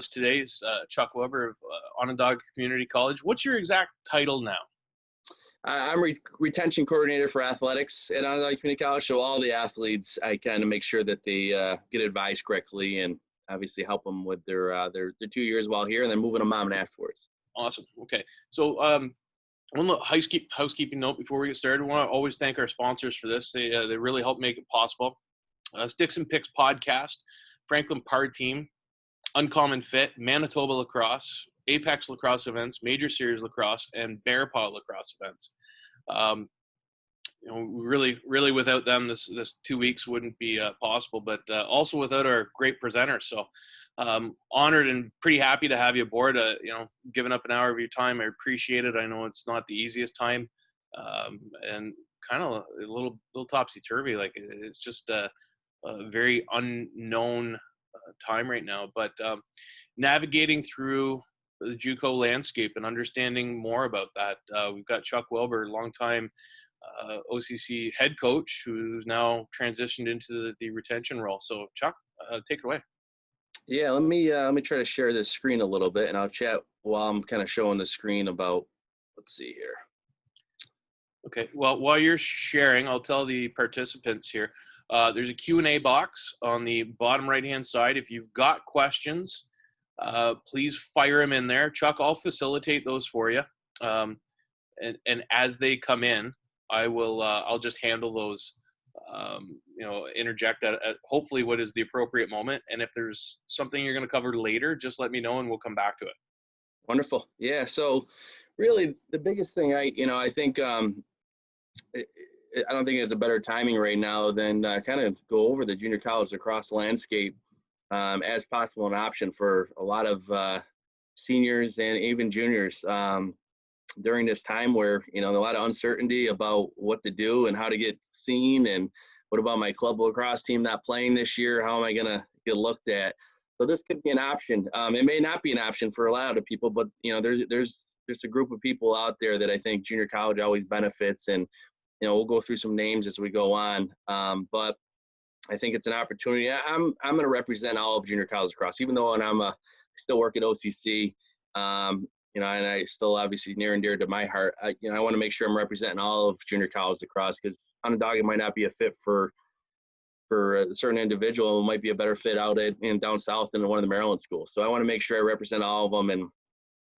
Today is Chuck Wilbur of Onondaga Community College. What's your exact title now? I'm retention coordinator for athletics at Onondaga Community College. So all the athletes, I kind of make sure that they get advised correctly and obviously help them with their 2 years while here and then moving them on afterwards. Awesome. Okay. So one little housekeeping note before we get started. We want to always thank our sponsors for this. They really help make it possible. Sticks and Picks Podcast, Franklin Par Team, Uncommon Fit, Manitoba Lacrosse, Apex Lacrosse Events, Major Series Lacrosse, and Bear Paw Lacrosse Events. Really without them, this 2 weeks wouldn't be possible, but also without our great presenters. So honored and pretty happy to have you aboard. Giving up an hour of your time, I appreciate it. I know it's not the easiest time, and kind of a little topsy-turvy. Like it's just a very unknown time right now, but navigating through the JUCO landscape and understanding more about that. We've got Chuck Wilbur, longtime OCC head coach, who's now transitioned into the retention role. So Chuck, take it away. Yeah, let me try to share this screen a little bit, and I'll chat while I'm kind of showing the screen about. Let's see here. Okay. Well, while you're sharing, I'll tell the participants here. There's a Q&A box on the bottom right-hand side. If you've got questions, please fire them in there. Chuck, I'll facilitate those for you. And as they come in, I'll just handle those, interject at hopefully what is the appropriate moment. And if there's something you're going to cover later, just let me know and we'll come back to it. Wonderful. Yeah. So really the biggest thing I think, I don't think it's a better timing right now than kind of go over the junior college lacrosse landscape as possible an option for a lot of seniors and even juniors during this time where, a lot of uncertainty about what to do and how to get seen and what about my club lacrosse team not playing this year? How am I going to get looked at? So this could be an option. It may not be an option for a lot of people, but, there's a group of people out there that I think junior college always benefits, and we'll go through some names as we go on, but I think it's an opportunity. I'm going to represent all of junior college lacrosse, even though I still work at OCC, and I still obviously near and dear to my heart. I want to make sure I'm representing all of junior college lacrosse because Onondaga might not be a fit for a certain individual. It might be a better fit out in down south than one of the Maryland schools. So I want to make sure I represent all of them and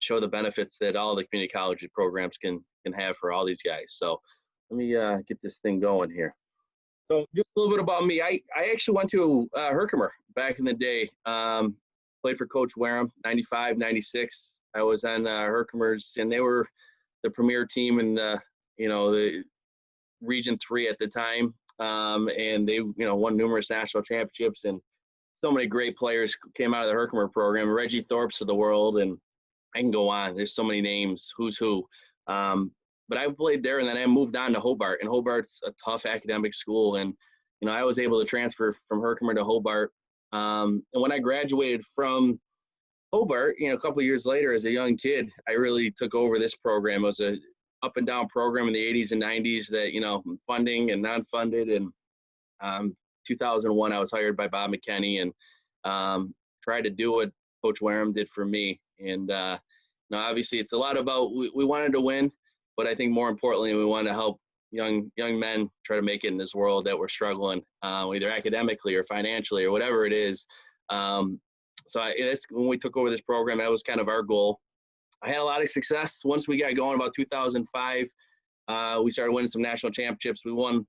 show the benefits that all the community college programs can have for all these guys. So let me get this thing going here. So just a little bit about me. I actually went to Herkimer back in the day. Played for Coach Wareham, 95, 96. I was on Herkimer's, and they were the premier team in the Region 3 at the time. And they, won numerous national championships, and so many great players came out of the Herkimer program. Reggie Thorpe's of the world, and I can go on. There's so many names, who's who. But I played there, and then I moved on to Hobart, and Hobart's a tough academic school. And, I was able to transfer from Herkimer to Hobart. And when I graduated from Hobart, a couple of years later as a young kid, I really took over this program. It was a up and down program in the 80s and 90s that, funding and non-funded. And 2001, I was hired by Bob McKinney and tried to do what Coach Wareham did for me. And, obviously it's a lot about, we wanted to win, but I think more importantly, we want to help young men try to make it in this world that we're struggling, either academically or financially or whatever it is. So when we took over this program, that was kind of our goal. I had a lot of success once we got going about 2005. We started winning some national championships. We won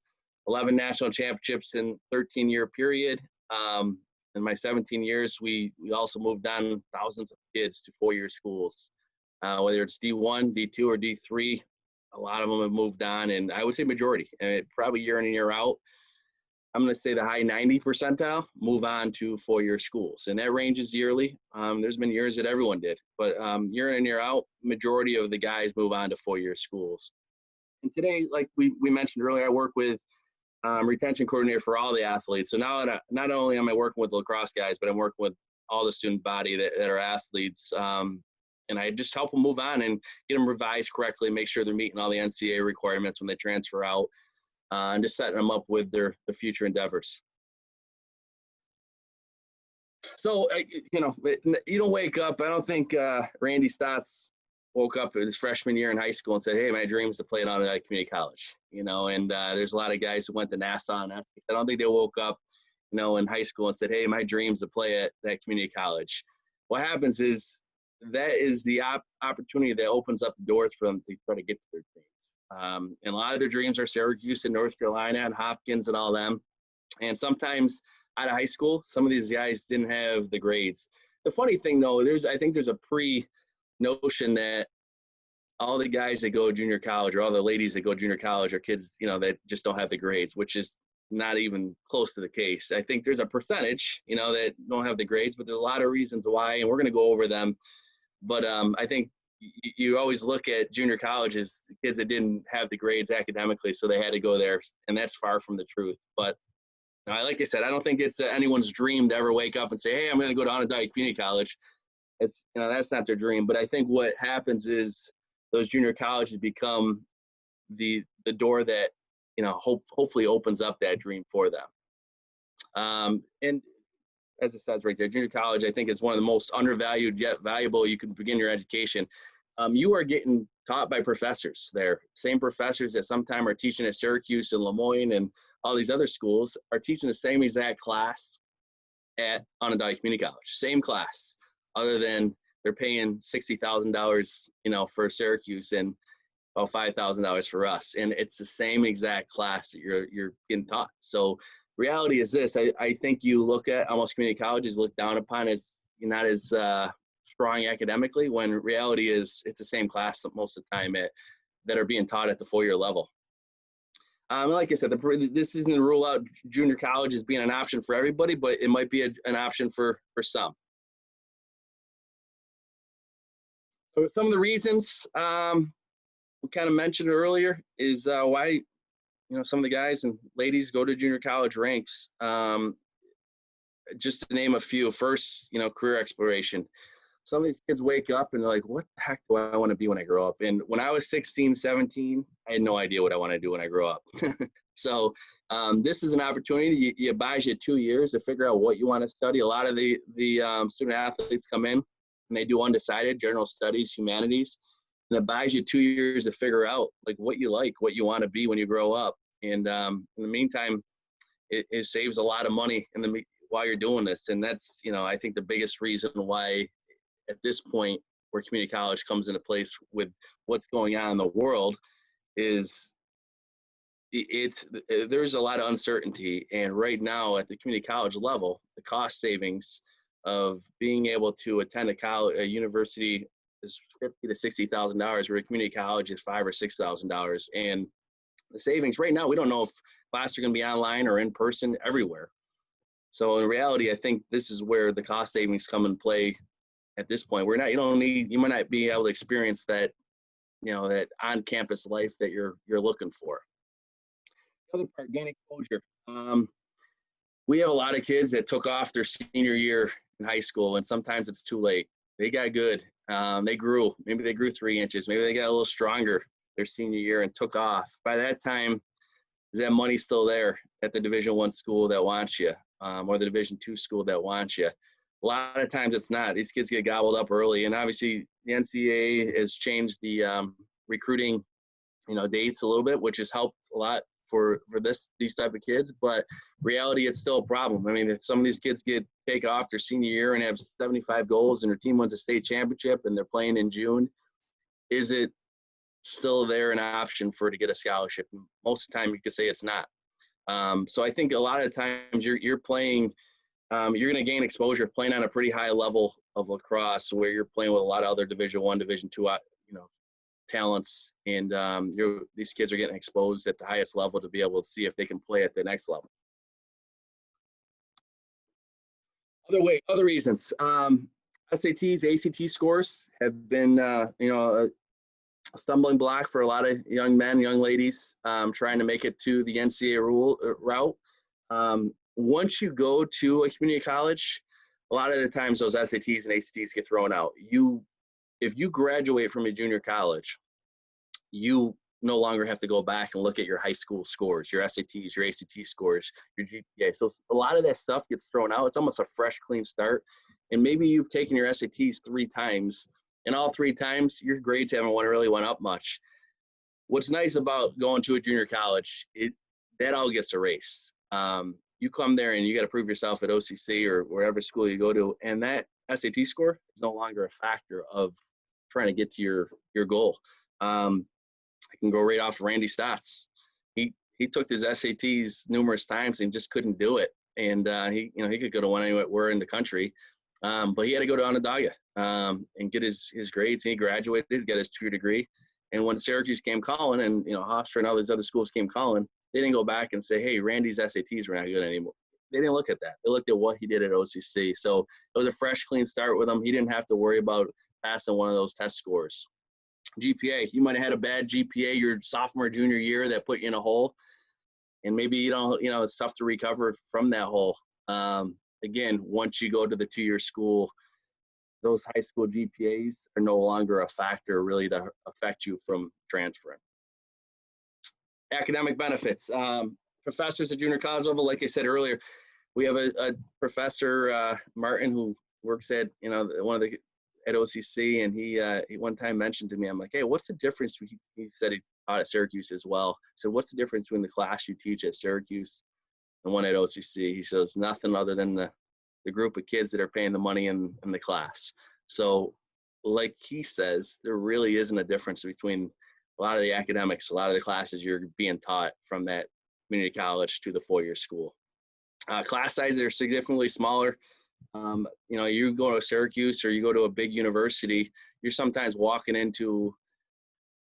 11 national championships in a 13-year period. In my 17 years, we also moved on thousands of kids to 4-year schools, whether it's D1, D2, or D3. A lot of them have moved on, and I would say majority, probably year in and year out. I'm going to say the high 90 percentile move on to 4-year schools, and that ranges yearly. There's been years that everyone did, but year in and year out, majority of the guys move on to 4-year schools. And today, like we mentioned earlier, I work with retention coordinator for all the athletes. So now not only am I working with lacrosse guys, but I'm working with all the student body that are athletes. And I just help them move on and get them revised correctly, make sure they're meeting all the NCAA requirements when they transfer out, and just setting them up with their future endeavors. So, you don't wake up. I don't think Randy Stotts woke up in his freshman year in high school and said, "Hey, my dream is to play at Onondaga Community College." And there's a lot of guys who went to Nassau and ethics. I don't think they woke up, in high school and said, "Hey, my dream is to play at that community college." What happens is that is the opportunity that opens up the doors for them to try to get to their dreams. And a lot of their dreams are Syracuse and North Carolina and Hopkins and all them. And sometimes out of high school, some of these guys didn't have the grades. The funny thing, though, I think there's a pre-notion that all the guys that go to junior college or all the ladies that go to junior college are kids, that just don't have the grades, which is not even close to the case. I think there's a percentage, that don't have the grades, but there's a lot of reasons why, and we're going to go over them. But I think you always look at junior college as kids that didn't have the grades academically, so they had to go there, and that's far from the truth. But like I said, I don't think it's anyone's dream to ever wake up and say, "Hey, I'm going to go to Onondaga Community College." It's that's not their dream. But I think what happens is those junior colleges become the door that hopefully opens up that dream for them. And as it says right there, junior college, I think, is one of the most undervalued yet valuable you can begin your education. You are getting taught by professors there. Same professors that sometimes are teaching at Syracuse and Lemoyne and all these other schools are teaching the same exact class at Onondaga Community College. Same class, other than they're paying $60,000, for Syracuse and about $5,000 for us. And it's the same exact class that you're getting taught. So reality is this: I think you look at almost community colleges looked down upon as not as strong academically, when reality is it's the same class most of the time that are being taught at the 4-year level. Like I said, this isn't to rule out junior college as being an option for everybody, but it might be an option for some. So some of the reasons we kind of mentioned earlier is why some of the guys and ladies go to junior college ranks. Just to name a few. First, career exploration. Some of these kids wake up and they're like, "What the heck do I want to be when I grow up?" And when I was 16, 17, I had no idea what I want to do when I grow up. So this is an opportunity. It buys you 2 years to figure out what you want to study. A lot of the student athletes come in and they do undecided, general studies, humanities, and it buys you 2 years to figure out what you like, what you want to be when you grow up. And in the meantime, it saves a lot of money while you're doing this. And that's, I think the biggest reason why at this point where community college comes into place with what's going on in the world is there's a lot of uncertainty. And right now at the community college level, the cost savings of being able to attend a university is $50,000 to $60,000, where a community college is $5,000 or $6,000. And the savings right now, we don't know if classes are going to be online or in person everywhere. So in reality, I think this is where the cost savings come in play at this point. You might not be able to experience that, that on-campus life that you're looking for. The other part, gain exposure. We have a lot of kids that took off their senior year in high school, and sometimes it's too late. They got good. They grew. Maybe they grew 3 inches. Maybe they got a little stronger their senior year and took off. By that time, is that money still there at the Division I school that wants you, or the Division II school that wants you? A lot of times it's not. These kids get gobbled up early, and obviously the NCAA has changed the recruiting, dates a little bit, which has helped a lot for these type of kids. But reality, it's still a problem. I mean, if some of these kids take off their senior year and have 75 goals, and their team wins a state championship, and they're playing in June, is it still there an option to get a scholarship? Most of the time, you could say it's not. So I think a lot of times you're playing. You're going to gain exposure playing on a pretty high level of lacrosse, where you're playing with a lot of other Division I, Division II, talents, and these kids are getting exposed at the highest level to be able to see if they can play at the next level. Other reasons. SATs, ACT scores have been, a stumbling block for a lot of young men, young ladies trying to make it to the NCAA route. Once you go to a community college, a lot of the times those SATs and ACTs get thrown out. If you graduate from a junior college, you no longer have to go back and look at your high school scores, your SATs, your ACT scores, your GPA. So a lot of that stuff gets thrown out. It's almost a fresh, clean start. And maybe you've taken your SATs 3 times, and all 3 times your grades haven't really went up much. What's nice about going to a junior college, that all gets erased. You come there and you got to prove yourself at OCC or wherever school you go to, and that SAT score is no longer a factor of trying to get to your goal. I can go right off Randy Stotts. He took his SATs numerous times and just couldn't do it. And he could go to anywhere in the country, but he had to go to Onondaga and get his grades. And he graduated, got his 2 degree. And when Syracuse came calling, and Hofstra and all these other schools came calling, they didn't go back and say, "Hey, Randy's SATs were not good anymore." They didn't look at that. They looked at what he did at OCC. So it was a fresh, clean start with him. He didn't have to worry about passing one of those test scores. GPA, you might have had a bad GPA your sophomore, junior year that put you in a hole, and maybe it's tough to recover from that hole. Again, once you go to the 2-year school, those high school GPAs are no longer a factor really to affect you from transferring. Academic benefits. Professors at junior college level, like I said earlier, we have a professor, Martin, who works at, at OCC, and he one time mentioned to me, I'm like, "Hey, what's the difference?" He said he taught at Syracuse as well. I said, "What's the difference between the class you teach at Syracuse and one at OCC?" He says, "Nothing other than the group of kids that are paying the money in the class." So like he says, there really isn't a difference between a lot of the academics, a lot of the classes you're being taught from that community college to the 4-year school. Class sizes are significantly smaller. You go to Syracuse or you go to a big university, you're sometimes walking into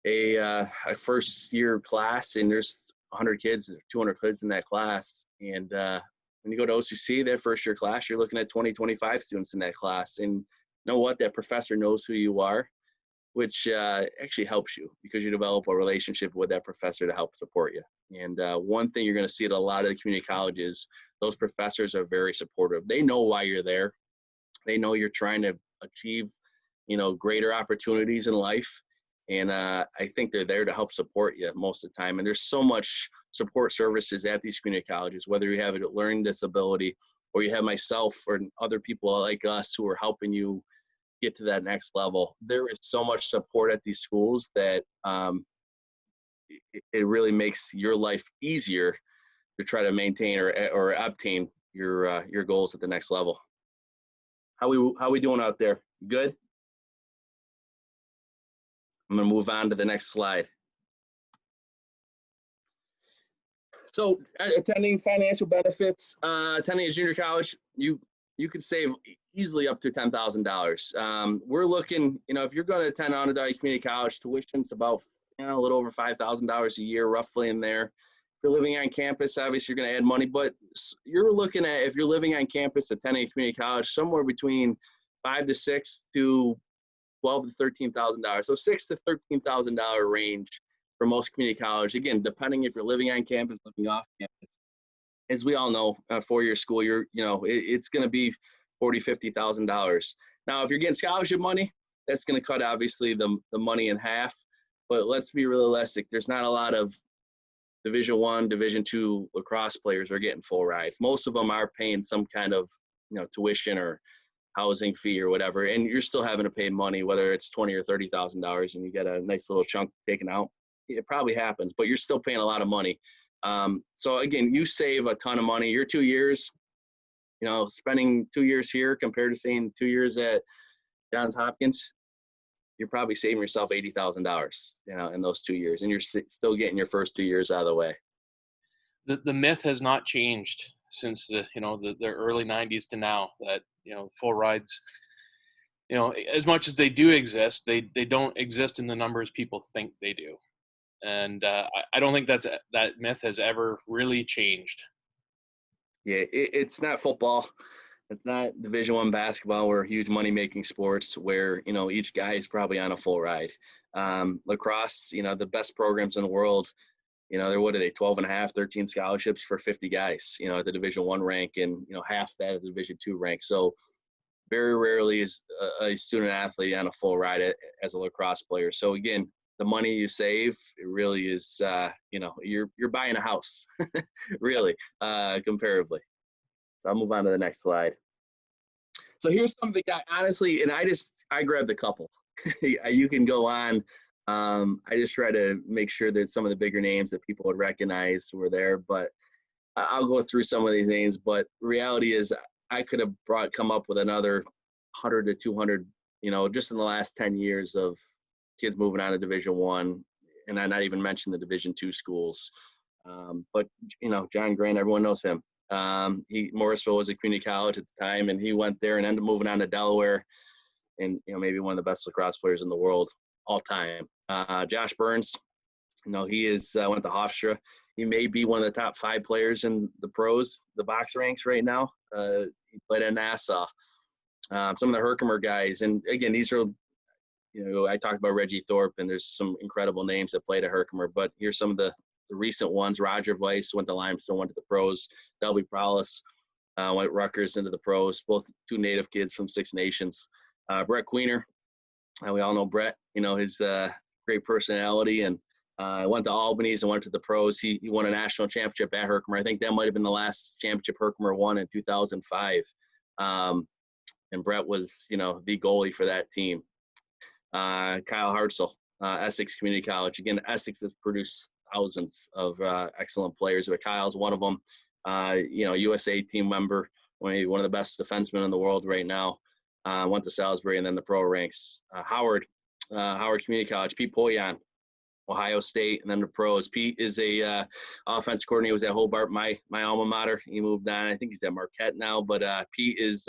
a first year class and there's 100 kids, 200 kids in that class. And when you go to OCC, that first year class, you're looking at 20, 25 students in that class. And you know what? That professor knows who you are, which actually helps you because you develop a relationship with that professor to help support you. And one thing you're going to see at a lot of the community colleges, those professors are very supportive. They know why you're there. They know you're trying to achieve, greater opportunities in life. And I think they're there to help support you most of the time. And there's so much support services at these community colleges, whether you have a learning disability or you have myself or other people like us who are helping you get to that next level. There is so much support at these schools that it really makes your life easier to try to maintain or obtain your goals at the next level. How we doing out there? Good? I'm going to move on to the next slide. So attending financial benefits, attending a junior college, you could save easily up to $10,000. We're looking, if you're going to attend Onondaga Community College, tuition's about a little over $5,000 a year, roughly in there. If you're living on campus, obviously you're going to add money, but you're looking at, if you're living on campus, attending a community college, somewhere between $5,000 to $6,000 to $12,000 to $13,000. So $6,000 to $13,000 range for most community college. Again, depending if you're living on campus, living off campus. As we all know, 4-year school, it's going to be $40,000, $50,000. Now, if you're getting scholarship money, that's going to cut obviously the money in half. But let's be realistic. There's not a lot of Division I, Division II lacrosse players are getting full rides. Most of them are paying some kind of tuition or housing fee or whatever, and you're still having to pay money, whether it's $20,000 or $30,000, and you get a nice little chunk taken out. It probably happens, but you're still paying a lot of money. So again, you save a ton of money. Your 2 years, spending 2 years here compared to saying 2 years at Johns Hopkins, you're probably saving yourself $80,000, in those 2 years, and you're still getting your first 2 years out of the way. The myth has not changed since the early 90s to now, that full rides, as much as they do exist, they don't exist in the numbers people think they do. And I don't think that myth has ever really changed. Yeah, it's not football. It's not Division I basketball. We're huge money-making sports where, each guy is probably on a full ride. Lacrosse, the best programs in the world, what are they, 12 and a half, 13 scholarships for 50 guys, at the Division I rank, and, half that at the Division II rank. So very rarely is a student athlete on a full ride as a lacrosse player. So again, the money you save, it really is, you're buying a house, really, comparatively. So I'll move on to the next slide. So here's something I honestly, and I grabbed a couple. You can go on. I just try to make sure that some of the bigger names that people would recognize were there, but I'll go through some of these names. But reality is, I could have come up with another 100 to 200, just in the last 10 years of kids moving on to Division One, and I not even mention the Division Two schools. But John Grant, everyone knows him. Morrisville was a community college at the time, and he went there and ended up moving on to Delaware, and maybe one of the best lacrosse players in the world all time. Josh Burns, he went to Hofstra. He may be one of the top 5 players in the pros, the box ranks right now. He played at Nassau. Some of the Herkimer guys, and again, these are, I talked about Reggie Thorpe, and there's some incredible names that played at Herkimer, but here's some of the recent ones. Roger Weiss went to Limestone, went to the pros. Delby Prowlis went Rutgers into the pros, both 2 native kids from Six Nations. Brett Queener, we all know Brett, his great personality, and went to Albany's and went to the pros. He won a national championship at Herkimer. I think that might have been the last championship Herkimer won in 2005. And Brett was, the goalie for that team. Kyle Hartzell, Essex Community College. Again, Essex has produced thousands of excellent players, but Kyle's one of them. USA team member, one of the best defensemen in the world right now. Went to Salisbury and then the pro ranks. Howard Community College. Pete Poyan, Ohio State, and then the pros. Pete is a offense coordinator. He was at Hobart, my alma mater. He moved on. I think he's at Marquette now, but Pete is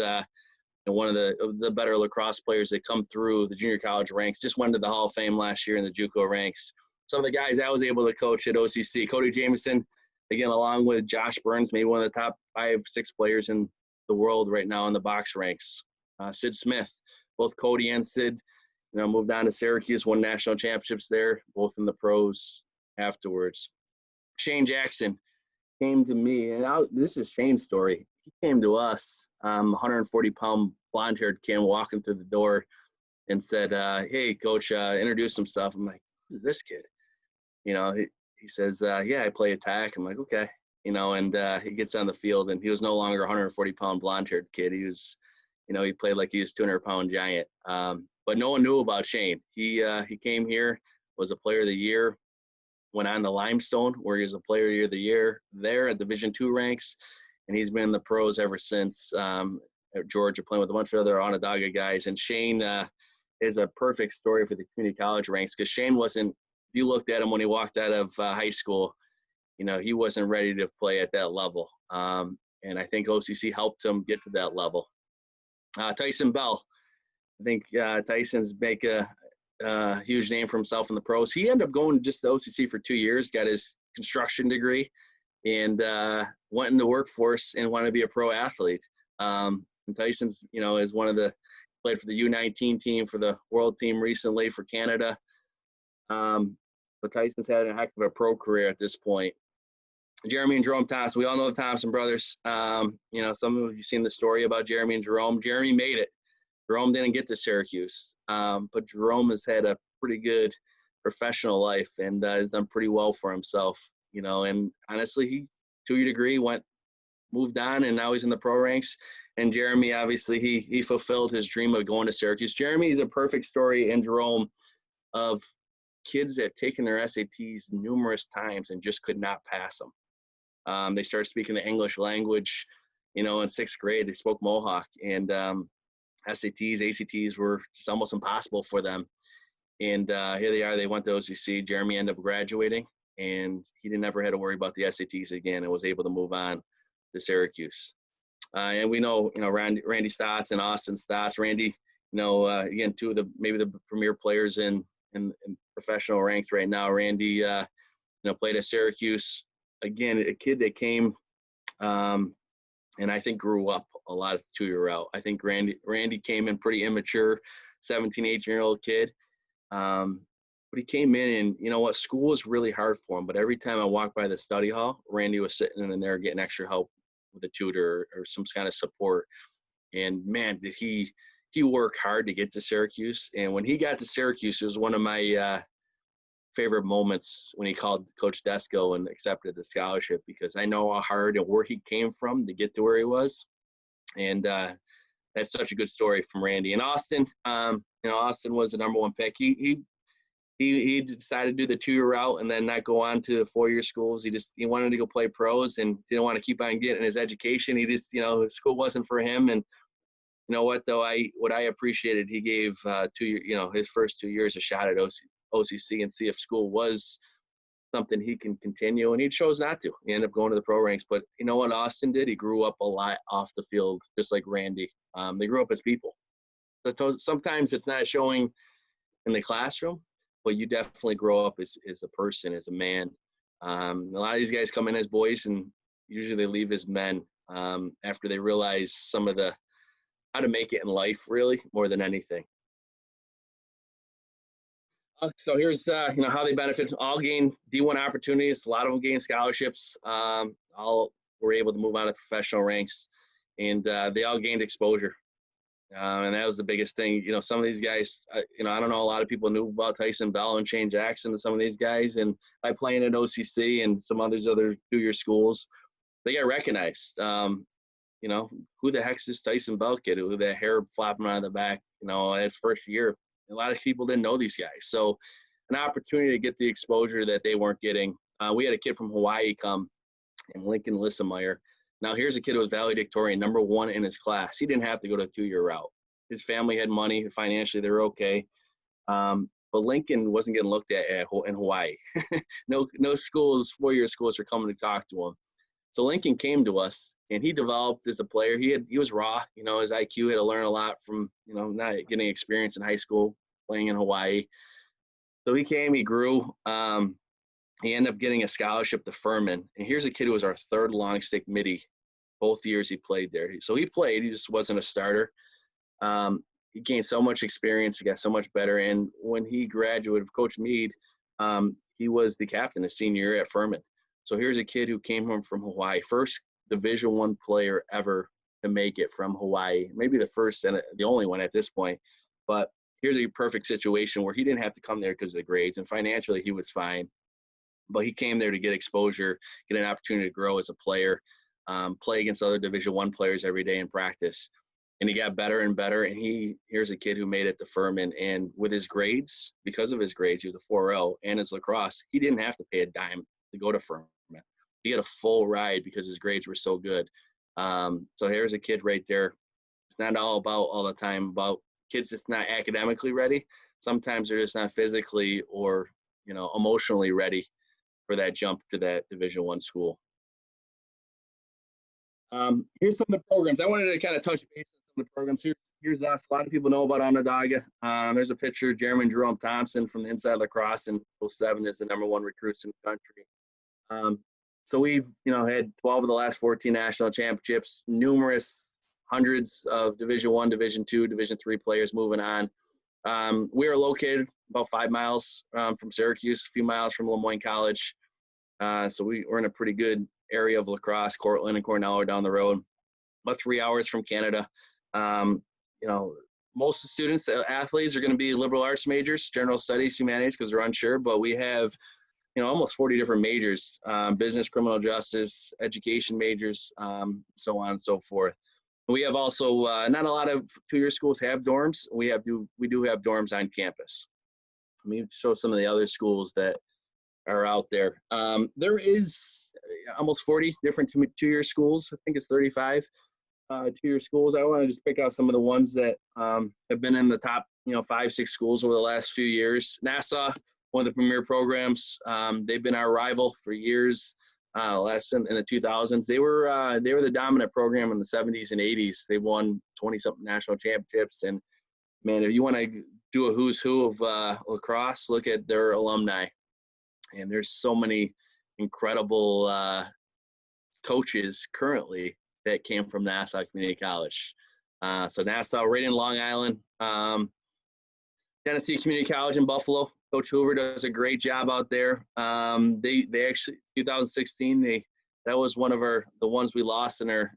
one of the better lacrosse players that come through the junior college ranks. Just went to the Hall of Fame last year in the JUCO ranks. Some of the guys I was able to coach at OCC, Cody Jamieson, again, along with Josh Burns, maybe one of the top 5-6 players in the world right now in the box ranks. Sid Smith, both Cody and Sid, moved on to Syracuse, won national championships there, both in the pros afterwards. Shane Jackson came to me, and this is Shane's story. He came to us, 140-pound blonde-haired kid walking through the door and said, hey, coach, introduce himself. I'm like, who's this kid? He says, yeah, I play attack. I'm like, okay. And he gets on the field, and he was no longer a 140-pound blonde-haired kid. He was, he played like he was a 200-pound giant. But no one knew about Shane. He came here, was a player of the year, went on to Limestone, where he was a player of the year there at Division II ranks, and he's been in the pros ever since. At Georgia, playing with a bunch of other Onondaga guys. And Shane is a perfect story for the community college ranks, because Shane wasn't, if you looked at him when he walked out of high school, he wasn't ready to play at that level. And I think OCC helped him get to that level. Tyson Bell, I think Tyson's make a huge name for himself in the pros. He ended up going just to OCC for 2 years, got his construction degree, and went in the workforce and wanted to be a pro athlete. And Tyson's, is played for the U19 team, for the world team recently for Canada. But Tyson's had a heck of a pro career at this point. Jeremy and Jerome Thompson, we all know the Thompson brothers. Some of you seen the story about Jeremy and Jerome. Jeremy made it. Jerome didn't get to Syracuse, but Jerome has had a pretty good professional life and has done pretty well for himself. And honestly, he 2-year degree, moved on, and now he's in the pro ranks. And Jeremy, obviously, he fulfilled his dream of going to Syracuse. Jeremy is a perfect story, and Jerome, of kids that have taken their SATs numerous times and just could not pass them. They started speaking the English language, in 6th grade. They spoke Mohawk, and SATs, ACTs were just almost impossible for them. And here they are. They went to OCC. Jeremy ended up graduating, and he never had to worry about the SATs again and was able to move on to Syracuse. And we know, Randy Stotts and Austin Stotts. Randy, again, 2 of the premier players in professional ranks right now. Randy, played at Syracuse. Again, a kid that came, and I think grew up a lot at the 2-year route. I think Randy came in pretty immature, 17, 18-year-old kid. But he came in, and school was really hard for him. But every time I walked by the study hall, Randy was sitting in there getting extra help with a tutor or some kind of support. And man, did he work hard to get to Syracuse. And when he got to Syracuse, it was one of my favorite moments when he called Coach Desco and accepted the scholarship, because I know how hard and where he came from to get to where he was. And that's such a good story from Randy. And Austin, Austin was the number one pick. He decided to do the 2-year route and then not go on to the 4-year schools. He wanted to go play pros and didn't want to keep on getting his education. He just, school wasn't for him. And you know what, though, what I appreciated, he gave 2 years, his first 2 years a shot at OCC and see if school was something he can continue. And he chose not to. He ended up going to the pro ranks. But you know what Austin did? He grew up a lot off the field, just like Randy. They grew up as people. So sometimes it's not showing in the classroom, but you definitely grow up as a person, as a man. A lot of these guys come in as boys, and usually they leave as men after they realize some of how to make it in life, really, more than anything. So here's how they benefit. All gain D1 opportunities. A lot of them gain scholarships. All were able to move on to professional ranks, and they all gained exposure. And that was the biggest thing. Some of these guys, I don't know, a lot of people knew about Tyson Bell and Shane Jackson and some of these guys. And by playing at OCC and some other 2-year schools, they got recognized. Who the heck's this Tyson Bell kid with that hair flopping out of the back, his first year? A lot of people didn't know these guys. So an opportunity to get the exposure that they weren't getting. We had a kid from Hawaii come, and Lincoln Lissemeyer. Now, here's a kid who was valedictorian, number 1 in his class. He didn't have to go to a 2-year route. His family had money. Financially, they were okay. But Lincoln wasn't getting looked at in Hawaii. No schools, 4-year schools were coming to talk to him. So Lincoln came to us, and he developed as a player. He was raw. His IQ had to learn a lot from, not getting experience in high school, playing in Hawaii. So he came, he grew. He ended up getting a scholarship to Furman. And here's a kid who was our 3rd long stick midi. Both years he played there. So he played. He just wasn't a starter. He gained so much experience. He got so much better. And when he graduated, Coach Meade, he was the captain his senior year at Furman. So here's a kid who came home from Hawaii, first Division I player ever to make it from Hawaii. Maybe the first and the only one at this point. But here's a perfect situation where he didn't have to come there because of the grades. And financially, he was fine. But he came there to get exposure, get an opportunity to grow as a player, play against other Division I players every day in practice. And he got better and better. And here's a kid who made it to Furman. And with his grades, because of his grades, he was a 4.0, and his lacrosse, he didn't have to pay a dime to go to Furman. He had a full ride because his grades were so good. So here's a kid right there. It's not all the time about kids that's not academically ready. Sometimes they're just not physically or, emotionally ready for that jump to that Division I school. Here's some of the programs. I wanted to kind of touch base on some of the programs. Here's us. A lot of people know about Onondaga. There's a picture of Jeremy and Jerome Thompson from the Inside Lacrosse in 07 as the number 1 recruits in the country. So we've, had 12 of the last 14 national championships, hundreds of Division I, Division II, Division III players moving on. We are located about 5 miles from Syracuse, a few miles from Lemoyne College. So we're in a pretty good area of lacrosse. Cortland and Cornell are down the road, about 3 hours from Canada. Most of the students, athletes, are going to be liberal arts majors, general studies, humanities, because they're unsure. But we have, almost 40 different majors, business, criminal justice, education majors, so on and so forth. We have also, not a lot of 2-year schools have dorms. We do have dorms on campus. Let me show some of the other schools that are out there. There is almost 40 different 2-year schools. I think it's 35 2-year schools. I want to just pick out some of the ones that have been in the top, 5-6 schools over the last few years. Nassau, one of the premier programs. They've been our rival for years. Last in the 2000s, they were the dominant program in the 70s and 80s. They won 20-something national championships. And man, if you want to do a who's who of lacrosse, look at their alumni. And there's so many incredible coaches currently that came from Nassau Community College. So Nassau, right in Long Island. Tennessee Community College in Buffalo. Coach Hoover does a great job out there. They actually, 2016, that was one of the ones we lost in our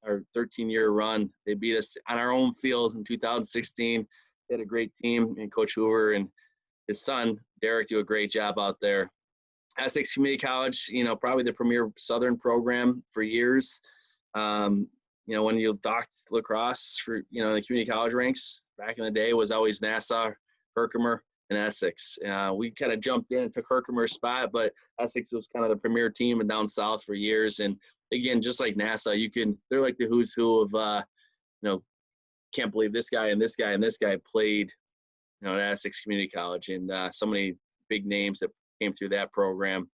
13-year run. They beat us on our own field in 2016. They had a great team, and Coach Hoover and his son Derek do a great job out there. Essex Community College, probably the premier Southern program for years. When you talked lacrosse for, the community college ranks back in the day was always Nassau, Herkimer, and Essex. We kind of jumped in and took Herkimer's spot, but Essex was kind of the premier team down south for years. And again, just like Nassau, they're like the who's who of, can't believe this guy and this guy and this guy played, at Essex Community College, and so many big names that came through that program.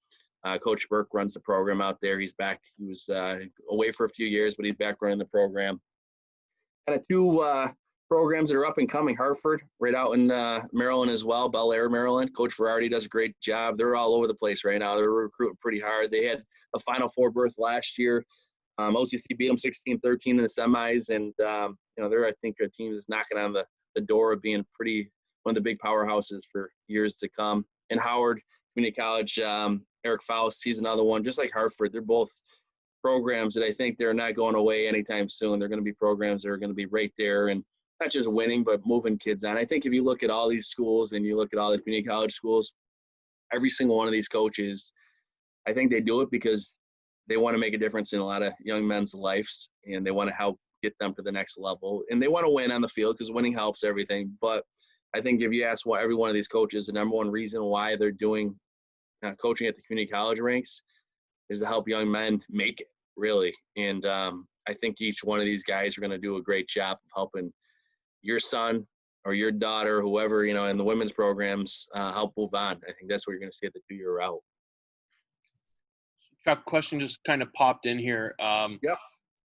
Coach Burke runs the program out there. He's back. He was away for a few years, but he's back running the program. Kind of two programs that are up and coming. Hartford, right out in Maryland as well, Bel Air, Maryland. Coach Ferrardi does a great job. They're all over the place right now. They're recruiting pretty hard. They had a Final Four berth last year. OCC beat them 16-13 in the semis, and they're, I think, a team that's knocking on the door of being one of the big powerhouses for years to come. And Howard Community College, Eric Faust, he's another one, just like Hartford. They're both programs that I think they're not going away anytime soon. They're going to be programs that are going to be right there, and not just winning, but moving kids on. I think if you look at all these schools and you look at all the community college schools, every single one of these coaches, I think they do it because they want to make a difference in a lot of young men's lives, and they want to help get them to the next level. And they want to win on the field because winning helps everything. But I think if you ask every one of these coaches, the number one reason why they're doing coaching at the community college ranks is to help young men make it, really. And I think each one of these guys are going to do a great job of helping your son or your daughter, whoever, in the women's programs, help move on. I think that's what you're going to see at the 2-year route. Chuck, question just kind of popped in here. Yeah.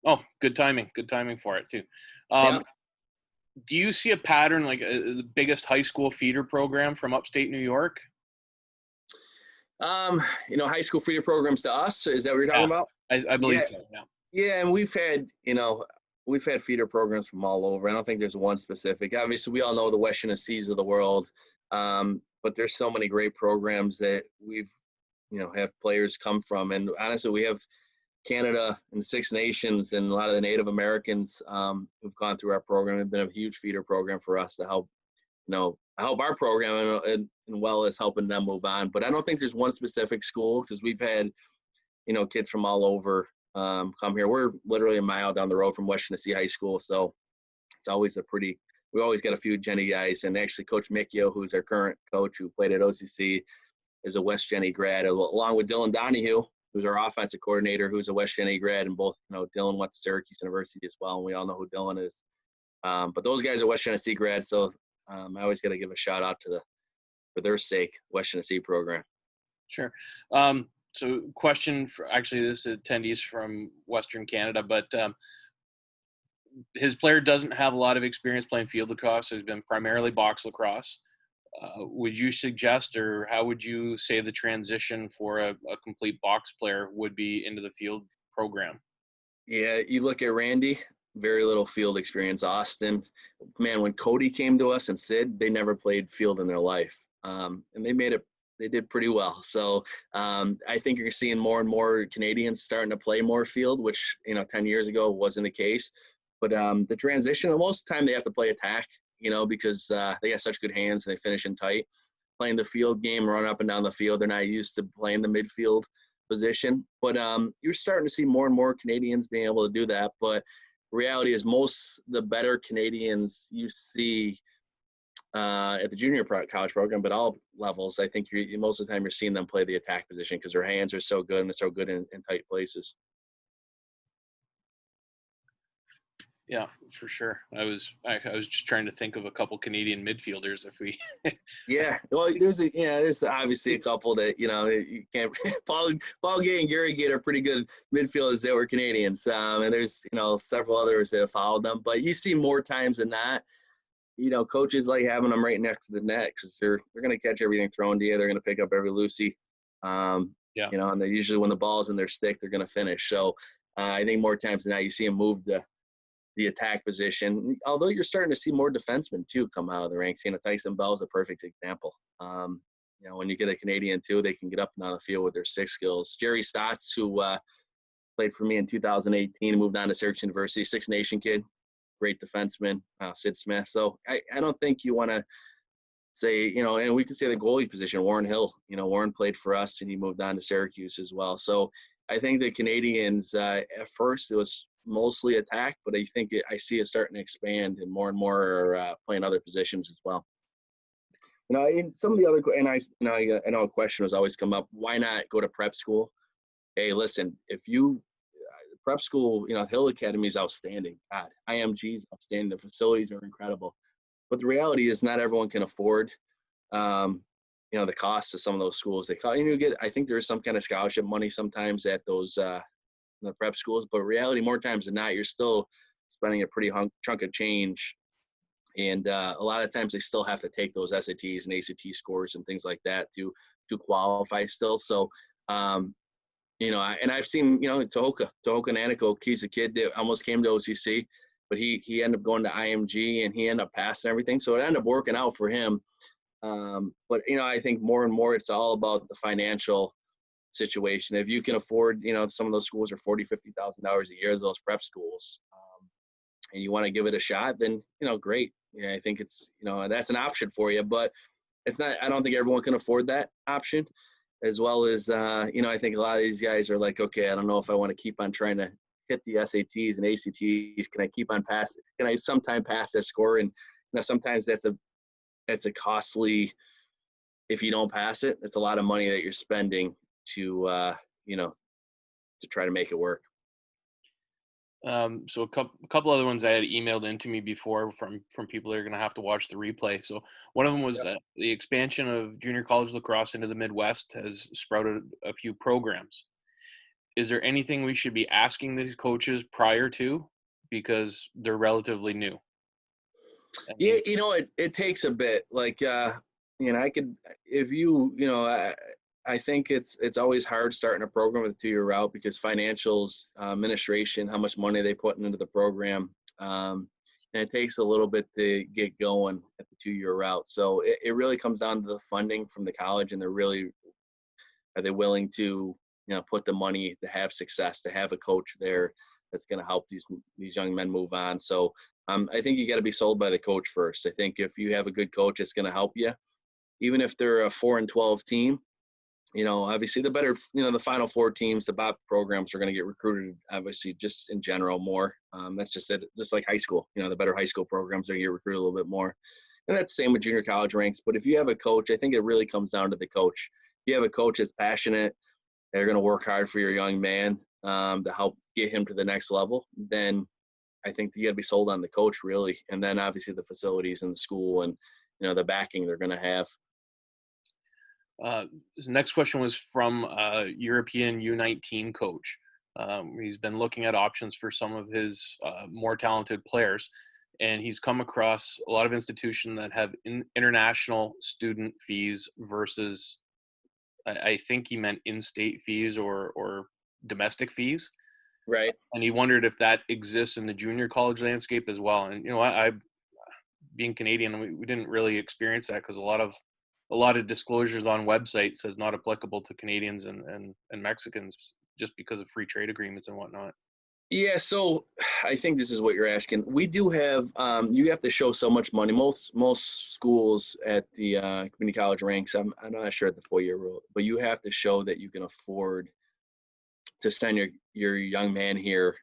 Oh, good timing. Good timing for it, too. Yeah. Do you see a pattern, like the biggest high school feeder program from upstate New York? High school feeder programs to us, is that what you're talking about? I believe so, yeah. Yeah, and we've had feeder programs from all over. I don't think there's one specific. Obviously, we all know the West Tennessees of the world, but there's so many great programs that we've, have players come from. And honestly, we have Canada and Six Nations and a lot of the Native Americans who've gone through our program. Have been a huge feeder program for us to help, help our program and well as helping them move on. But I don't think there's one specific school because we've had, kids from all over come here. We're literally a mile down the road from West Tennessee High School, so it's always we always got a few Jenny guys. And actually, Coach Micchio, who's our current coach who played at OCC, is a West Jenny grad, along with Dylan Donahue, who's our offensive coordinator, who's a West Jenny grad, and both, Dylan went to Syracuse University as well, and we all know who Dylan is. But those guys are West Tennessee grads, so I always got to give a shout out to for their sake, West Tennessee program. Sure. So question for actually this attendees from Western Canada, but his player doesn't have a lot of experience playing field lacrosse. So he's been primarily box lacrosse. Would you suggest, or how would you say the transition for a complete box player would be into the field program? Yeah, you look at Randy, very little field experience. Austin, man, when Cody came to us and Sid, they never played field in their life. And they did pretty well. So I think you're seeing more and more Canadians starting to play more field, which, 10 years ago wasn't the case. But the transition, most of the time they have to play attack, because they got such good hands and they finish in tight. Playing the field game, run up and down the field, they're not used to playing the midfield position. But you're starting to see more and more Canadians being able to do that. But reality is the better Canadians you see at the junior college program, but all levels, I think most of the time you're seeing them play the attack position because their hands are so good and they're so good in tight places. Yeah, for sure. I was just trying to think of a couple Canadian midfielders if we. Yeah, well, there's obviously a couple that you can't. Paul Gay and Gary Gate are pretty good midfielders that were Canadians, and there's several others that have followed them. But you see more times than not, coaches like having them right next to the net because they're going to catch everything thrown to you. They're going to pick up every loosie. And they're usually when the ball's in their stick, they're going to finish. So I think more times than not, you see them move the attack position. Although you're starting to see more defensemen too come out of the ranks. Tyson Bell is a perfect example. When you get a Canadian too, they can get up and down the field with their stick skills. Jerry Stotts, who played for me in 2018, moved on to Syracuse University, Six Nation kid. Great defenseman, Sid Smith. So I don't think you want to say, and we can say the goalie position, Warren Hill. Warren played for us and he moved on to Syracuse as well. So I think the Canadians, at first it was mostly attack, but I see it starting to expand and more are playing other positions as well. In some of the other, and I know a question has always come up, why not go to prep school? Hey, listen, if you prep school, Hill Academy is outstanding. God, IMG is outstanding. The facilities are incredible. But the reality is not everyone can afford, the cost of some of those schools. I think there is some kind of scholarship money sometimes at those the prep schools, but reality, more times than not, you're still spending a pretty chunk of change. And a lot of times they still have to take those SATs and ACT scores and things like that to qualify still. So, and I've seen, Tohoka Nanticoke, he's a kid that almost came to OCC, but he ended up going to IMG and he ended up passing everything. So it ended up working out for him. But, I think more and more it's all about the financial situation. If you can afford, some of those schools are $40,000, $50,000 a year, those prep schools, and you want to give it a shot, then, great. I think it's, that's an option for you, but it's not, I don't think everyone can afford that option, as well as, I think a lot of these guys are like, okay, I don't know if I want to keep on trying to hit the SATs and ACTs. Can I keep on passing? Can I sometime pass that score? And, sometimes that's a costly, if you don't pass it, it's a lot of money that you're spending to, to try to make it work. So a couple other ones I had emailed into me before from people that are going to have to watch the replay. So one of them was that the expansion of junior college lacrosse into the Midwest has sprouted a few programs. Is there anything we should be asking these coaches prior to, because they're relatively new? Yeah, it takes a bit. Like, I think it's always hard starting a program with a 2-year route because financials, administration, how much money they put into the program, and it takes a little bit to get going at the 2-year route. So it really comes down to the funding from the college, and are they willing to put the money to have success, to have a coach there that's going to help these young men move on. So I think you got to be sold by the coach first. I think if you have a good coach, it's going to help you, even if they're a 4-12 team. Obviously the better, the Final Four teams, the BOP programs are going to get recruited, obviously, just in general more. That's just it, just like high school. The better high school programs are going to get recruited a little bit more. And that's the same with junior college ranks. But if you have a coach, I think it really comes down to the coach. If you have a coach that's passionate, they're going to work hard for your young man to help get him to the next level, then I think you got to be sold on the coach, really. And then obviously the facilities and the school and, the backing they're going to have. The next question was from a European U19 coach. He's been looking at options for some of his more talented players, and he's come across a lot of institutions that have international student fees versus, I think he meant in-state fees or domestic fees. Right. And he wondered if that exists in the junior college landscape as well. And, I being Canadian, we didn't really experience that because a lot of disclosures on websites says not applicable to Canadians and Mexicans just because of free trade agreements and whatnot. Yeah, so I think this is what you're asking. We do have you have to show so much money. Most schools at the community college ranks, I'm not sure at the 4-year rule, but you have to show that you can afford to send your young man here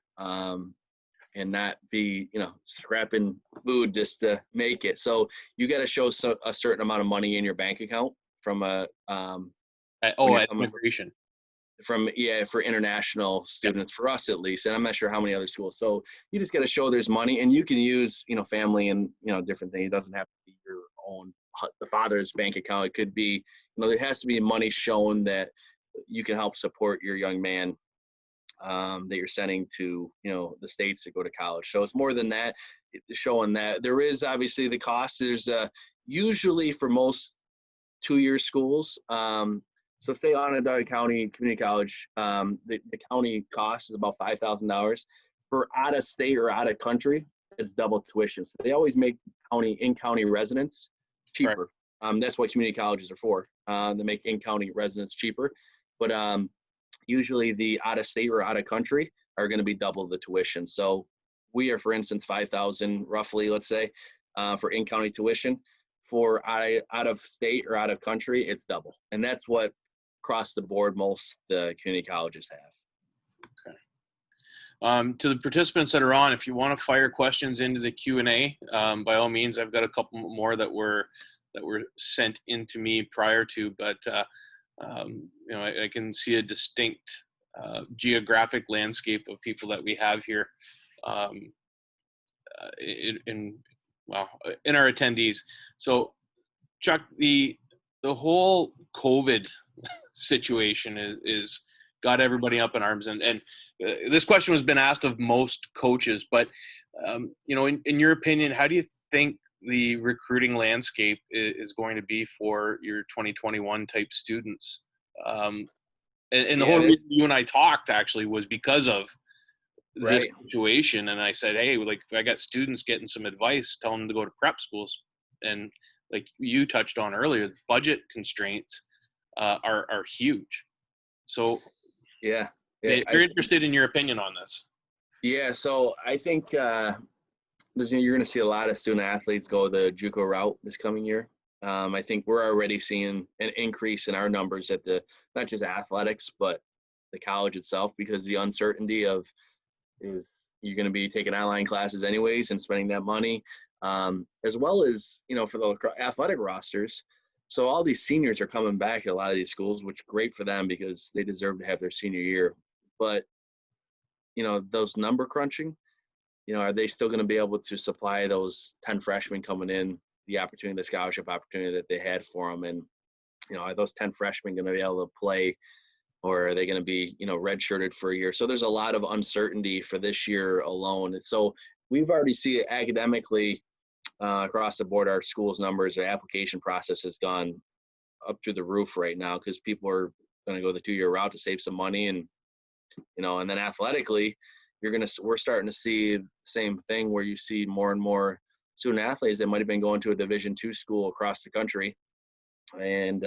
and not be, scrapping food just to make it. So you got to show a certain amount of money in your bank account from immigration. For international students, for us at least, and I'm not sure how many other schools. So you just got to show there's money, and you can use, family and, different things. It doesn't have to be your own, the father's bank account. It could be, there has to be money shown that you can help support your young man that you're sending to, the States to go to college. So it's more than that, showing that there is obviously the cost. There's usually for most 2-year schools, so say Onondaga County Community College, the county cost is about $5,000. For out of state or out of country, it's double tuition. So they always make in-county residents cheaper. Right. That's what community colleges are for. They make in-county residents cheaper. But usually the out of state or out of country are going to be double the tuition. So we are, for instance, $5,000 roughly, let's say, for in-county tuition. for out of state or out of country, it's double. And that's what across the board most community colleges have. To the participants that are on, if you want to fire questions into the Q&A, by all means, I've got a couple more that were sent into me prior to, but I can see a distinct geographic landscape of people that we have here in our attendees. So, Chuck, the whole COVID situation is got everybody up in arms, and this question has been asked of most coaches, but in your opinion, how do you think the recruiting landscape is going to be for your 2021 type students? And the whole reason you and I talked actually was because of this situation. And I said, hey, like, I got students getting some advice, telling them to go to prep schools. And like you touched on earlier, budget constraints are huge. So they're interested in your opinion on this. Yeah, so I think you're going to see a lot of student athletes go the JUCO route this coming year. I think we're already seeing an increase in our numbers at not just athletics, but the college itself, because the uncertainty is you're going to be taking online classes anyways and spending that money, as well as, for the athletic rosters. So all these seniors are coming back at a lot of these schools, which is great for them because they deserve to have their senior year. But, those number crunching, are they still going to be able to supply those 10 freshmen coming in the opportunity, the scholarship opportunity that they had for them? And, are those 10 freshmen going to be able to play, or are they going to be, redshirted for a year? So there's a lot of uncertainty for this year alone. And so we've already seen it academically across the board. Our school's numbers, our application process has gone up through the roof right now because people are going to go the 2-year route to save some money. And, and then athletically, we're starting to see the same thing where you see more and more student athletes that might have been going to a Division II school across the country. And,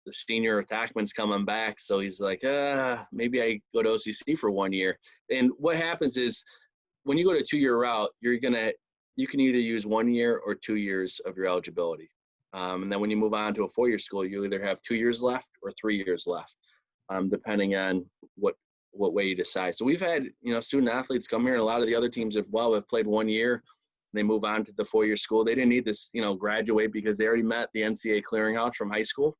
the senior attackman's coming back. So he's like, maybe I go to OCC for 1 year. And what happens is when you go to a 2-year route, you can either use 1 year or 2 years of your eligibility. And then when you move on to a 4-year school, you either have 2 years left or 3 years left, depending on what way you decide. So we've had, student athletes come here, and a lot of the other teams have played 1 year, and they move on to the 4-year school. They didn't need this, graduate because they already met the NCAA clearinghouse from high school.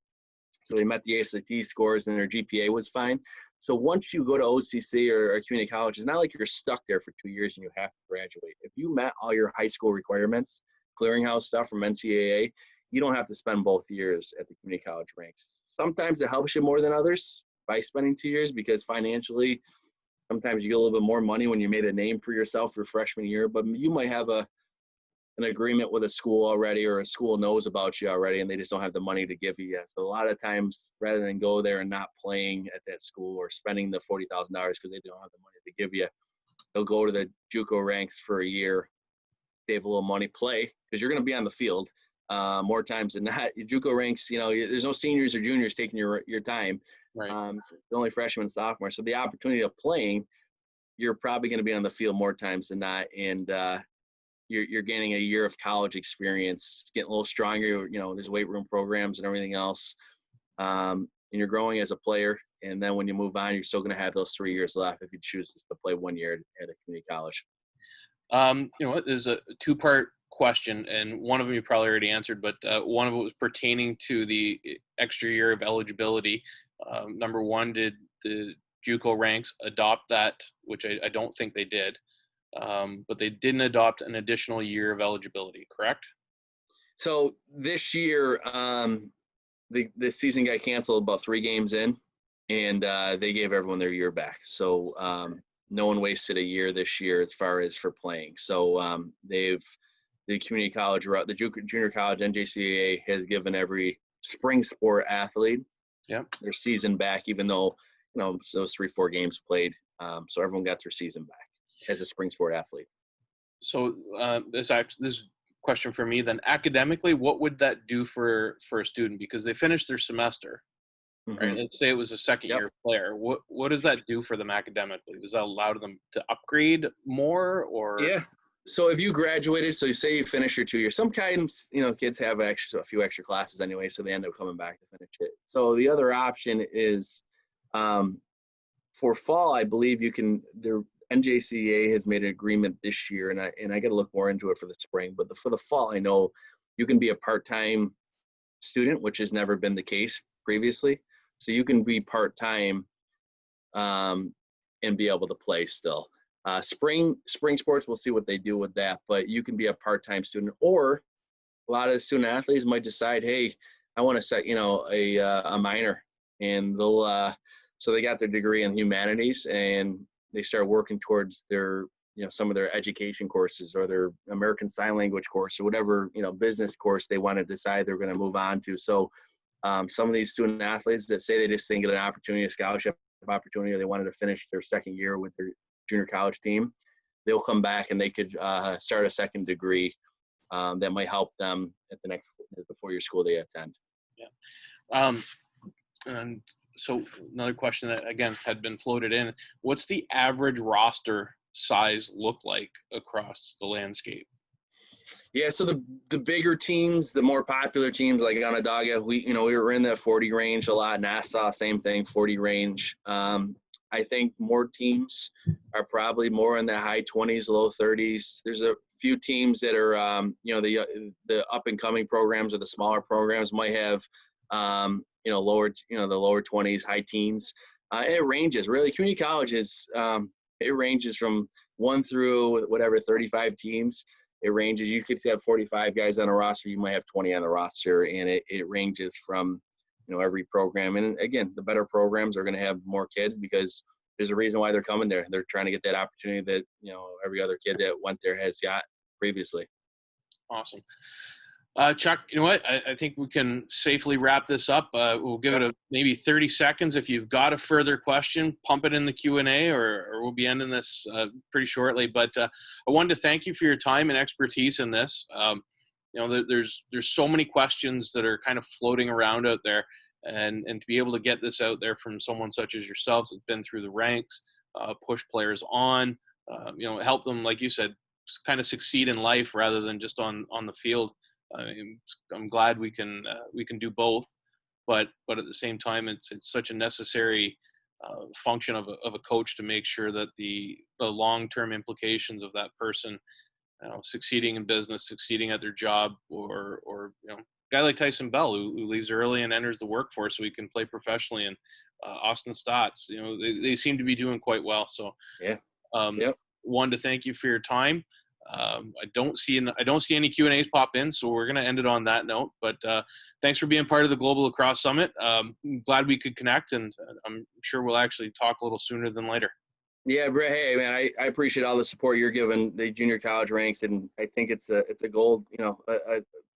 So they met the SAT scores and their GPA was fine. So once you go to OCC or community college, it's not like you're stuck there for 2 years and you have to graduate. If you met all your high school requirements, clearinghouse stuff from NCAA, you don't have to spend both years at the community college ranks. Sometimes it helps you more than others by spending 2 years because financially, sometimes you get a little bit more money when you made a name for yourself your freshman year, but you might have an agreement with a school already, or a school knows about you already and they just don't have the money to give you yet. So a lot of times, rather than go there and not playing at that school or spending the $40,000 because they don't have the money to give you, they'll go to the JUCO ranks for a year, save a little money, play, because you're going to be on the field more times than not. JUCO ranks, there's no seniors or juniors taking your time. Right. The only freshmen and sophomore. So the opportunity of playing, you're probably going to be on the field more times than not. And you're gaining a year of college experience, getting a little stronger. There's weight room programs and everything else. And you're growing as a player. And then when you move on, you're still going to have those 3 years left if you choose to play 1 year at a community college. There's a 2-part question, and one of them you probably already answered, but one of it was pertaining to the extra year of eligibility. Number one, did the JUCO ranks adopt that, which I don't think they did. But they didn't adopt an additional year of eligibility, correct? So this year, the season got canceled about 3 games in, and they gave everyone their year back. So no one wasted a year this year as far as for playing. So the community college route, the junior college, NJCAA has given every spring sport athlete their season back, even though those 3-4 games played. So everyone got their season back as a spring sport athlete. So this question for me then, academically, what would that do for a student? Because they finished their semester, right? Let's say it was a second year player. What does that do for them academically? Does that allow them to upgrade more, or? So if you graduated, so you say you finish your 2 years, sometimes, kids have a few extra classes anyway, so they end up coming back to finish it. So the other option is for fall, I believe the NJCA has made an agreement this year, and I got to look more into it for the spring, but for the fall, I know you can be a part-time student, which has never been the case previously. So you can be part-time and be able to play still. Spring sports, we'll see what they do with that, but you can be a part-time student, or a lot of the student athletes might decide, hey, I want to set, a minor, and so they got their degree in humanities and they start working towards their, some of their education courses or their American Sign Language course or whatever, business course they want to decide they're going to move on to. So some of these student athletes that say they just didn't get an opportunity, a scholarship opportunity, or they wanted to finish their second year with their junior college team, they'll come back and they could start a second degree that might help them at the 4-year school they attend. Yeah. And so another question that, again, had been floated in, what's the average roster size look like across the landscape? Yeah, so the bigger teams, the more popular teams like Onondaga, we were in the 40 range a lot. Nassau, same thing, 40 range. I think more teams are probably more in the high 20s, low 30s. There's a few teams that are, the up and coming programs or the smaller programs might have, the lower 20s, high teens. It ranges really. Community college it ranges from 1 through 35 teams. It ranges. You could have 45 guys on a roster. You might have 20 on the roster, and it ranges from, every program. And again, the better programs are going to have more kids because there's a reason why they're coming there. They're trying to get that opportunity that, every other kid that went there has got previously. Awesome. Chuck, you know what? I think we can safely wrap this up. We'll give it maybe 30 seconds. If you've got a further question, pump it in the Q&A, or we'll be ending this pretty shortly. But I wanted to thank you for your time and expertise in this. There's so many questions that are kind of floating around out there, and to be able to get this out there from someone such as yourselves that's been through the ranks, push players on, help them, like you said, kind of succeed in life rather than just on the field. I'm glad we can do both, but at the same time, it's such a necessary function of a coach to make sure that the long-term implications of that person, succeeding in business, succeeding at their job, or a guy like Tyson Bell who leaves early and enters the workforce so he can play professionally, and Austin Stotts, they seem to be doing quite well. So yeah, wanted to thank you for your time. I don't see any Q&As pop in, so we're going to end it on that note. But thanks for being part of the Global Lacrosse Summit. I'm glad we could connect, and I'm sure we'll actually talk a little sooner than later. Yeah, Brett. Hey, man, I appreciate all the support you're giving the junior college ranks, and I think it's a goal,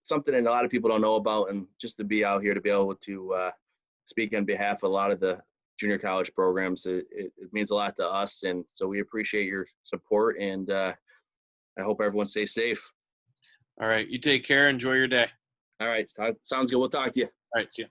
something that a lot of people don't know about, and just to be out here to be able to speak on behalf of a lot of the junior college programs, it means a lot to us, and so we appreciate your support, and I hope everyone stays safe. All right. You take care. Enjoy your day. All right. Sounds good. We'll talk to you. All right. See you.